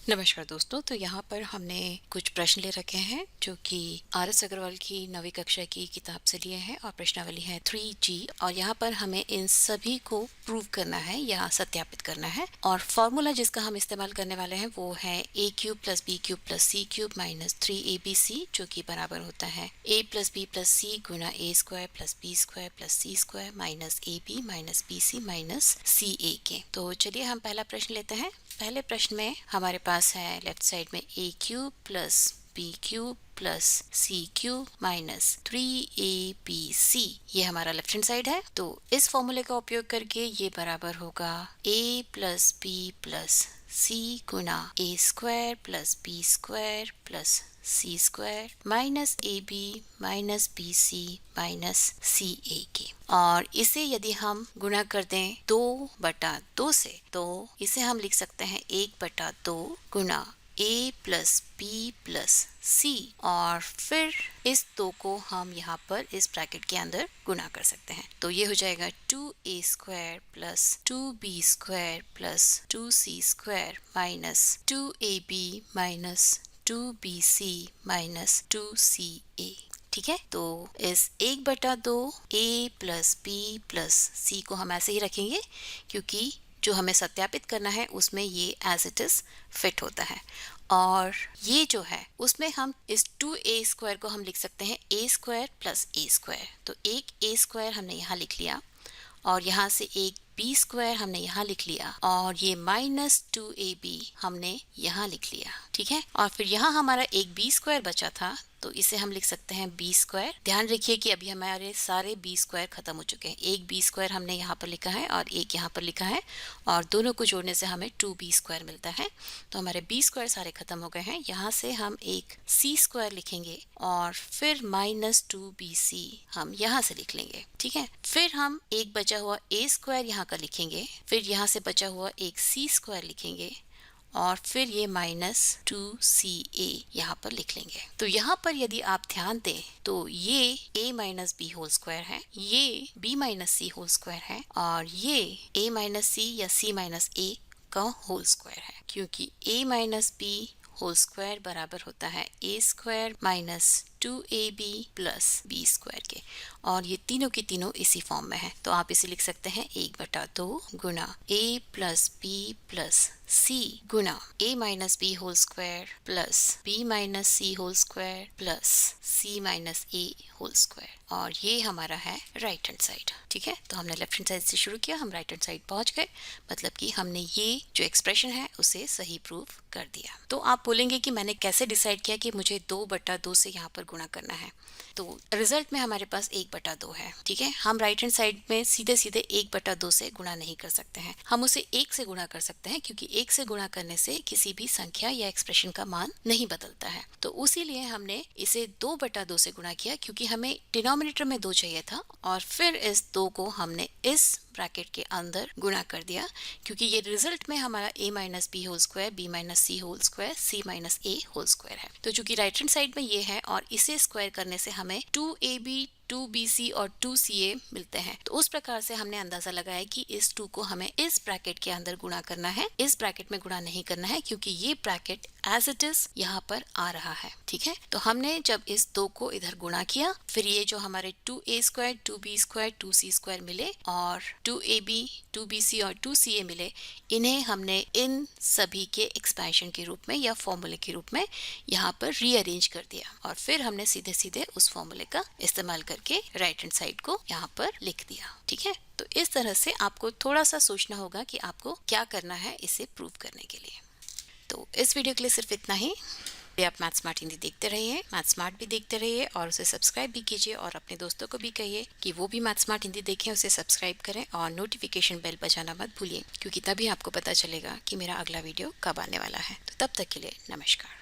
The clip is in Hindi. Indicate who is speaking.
Speaker 1: नमस्कार दोस्तों। तो यहाँ पर हमने कुछ प्रश्न ले रखे हैं जो कि आर.एस. अग्रवाल की 9वीं कक्षा की किताब से लिए हैं और प्रश्नावली है 3G और यहाँ पर हमें इन सभी को प्रूव करना है या सत्यापित करना है। और फॉर्मूला जिसका हम इस्तेमाल करने वाले हैं वो है a³ + b³ + c³ - 3abc जो कि बराबर होता है a + b + c Guna a² + b² + c² - ab - bc - ca के। तो चलिए हम पहला प्रश्न लेते हैं। पहले प्रश्न में हमारे पास है लेफ्ट साइड में a³ + b³ + c³ - 3abc। ये हमारा लेफ्ट हैंड साइड है। तो इस फॉर्मूले का उपयोग करके ये बराबर होगा a + b + c Guna a² + b² + c² - ab - bc - ca के। और इसे यदि हम गुणा कर दें 2/2 से तो इसे हम लिख सकते हैं 1/2 गुना a + b + c और फिर इस 2 को हम यहाँ पर इस ब्रैकेट के अंदर गुणा कर सकते हैं। तो ये हो जाएगा 2a² + 2b² + 2c² - 2ab - 2bc - 2ca। ठीक है, तो इस 1/2 a + b + c को हम ऐसे ही रखेंगे क्योंकि जो हमें सत्यापित करना है उसमें ये एज इट इज फिट होता है। और ये जो है उसमें हम इस 2a² को हम लिख सकते हैं a² + a²। तो एक a² हमने यहाँ लिख लिया और यहाँ से एक b² हमने यहाँ लिख लिया और ये -2ab हमने यहाँ लिख लिया। ठीक है, और फिर यहाँ हमारा एक b² बचा था तो इसे हम लिख सकते हैं b²। ध्यान रखिए कि अभी हमारे सारे b² खत्म हो चुके हैं। एक b² हमने यहाँ पर लिखा है और एक यहाँ पर लिखा है और दोनों को जोड़ने से हमें 2b² मिलता है। तो हमारे b² सारे खत्म हो गए हैं। यहाँ से हम एक c² लिखेंगे और फिर -2bc हम यहाँ से लिख लेंगे। ठीक है, फिर हम एक बचा हुआ a² यहाँ का लिखेंगे, फिर यहाँ से बचा हुआ एक c² लिखेंगे और फिर ये -2ca यहाँ पर लिख लेंगे। तो यहाँ पर यदि आप ध्यान दें तो ये a - b² है, ये b - c² है और ये a - c या c - a का होल स्क्वायर है क्योंकि a - b² बराबर होता है a² - 2ab + b² के। और ये तीनों की तीनों इसी फॉर्म में है। तो आप इसे लिख सकते हैं 1/2 गुना a + b + c Guna a - b² + b - c - a² और ये हमारा है राइट हैंड साइड। ठीक है, तो हमने लेफ्ट हैंड साइड से शुरू किया, हम राइट हैंड साइड पहुंच गए, मतलब कि हमने ये जो एक्सप्रेशन है उसे सही प्रूव कर दिया। तो आप बोलेंगे कि मैंने कैसे डिसाइड किया कि मुझे 2/2 से यहाँ पर गुणा करना है। तो रिजल्ट में हमारे पास 1/2 है। ठीक है, हम राइट हैंड साइड में सीधे सीधे 1/2 से गुणा नहीं कर सकते हैं, हम उसे 1 से गुणा कर सकते हैं क्योंकि 1 से गुणा करने से किसी भी संख्या या एक्सप्रेशन का मान नहीं बदलता है। तो उसी लिए हमने इसे 2/2 से गुणा किया क्योंकि हमें डिनोमिनेटर में 2 चाहिए था और फिर इस 2 को हमने इस ब्रैकेट के अंदर गुणा कर दिया क्योंकि ये रिजल्ट में हमारा a - b² b - c - c - a² है। तो चूंकि राइट हैंड साइड में ये है और इसे स्क्वायर करने से हमें 2ab 2bc और 2ca मिलते हैं। तो उस प्रकार से हमने अंदाजा लगाया कि इस 2 को हमें इस ब्रैकेट के अंदर गुणा करना है, इस ब्रैकेट में गुणा नहीं करना है क्योंकि ये ब्रैकेट एज इट इज यहाँ पर आ रहा है। ठीक है, तो हमने जब इस 2 को इधर गुणा किया फिर ये जो हमारे 2a² 2b² 2c² मिले और 2ab 2bc और 2ca मिले, इन्हें हमने इन सभी के एक्सपेंशन के रूप में या फॉर्मूले के रूप में यहाँ पर रीअरेंज कर दिया और फिर हमने सीधे सीधे उस फॉर्मूले का इस्तेमाल करके राइट हैंड साइड को यहाँ पर लिख दिया। ठीक है, तो इस तरह से आपको थोड़ा सा सोचना होगा कि आपको क्या करना है इसे प्रूव करने के लिए। तो इस वीडियो के लिए सिर्फ इतना ही। आप मैथ स्मार्ट हिंदी देखते रहिए, मैथ स्मार्ट भी देखते रहिए और उसे सब्सक्राइब भी कीजिए और अपने दोस्तों को भी कहिए कि वो भी मैथ स्मार्ट हिंदी देखें, उसे सब्सक्राइब करें और नोटिफिकेशन बेल बजाना मत भूलिए क्योंकि तभी आपको पता चलेगा कि मेरा अगला वीडियो कब आने वाला है। तो तब तक के लिए नमस्कार।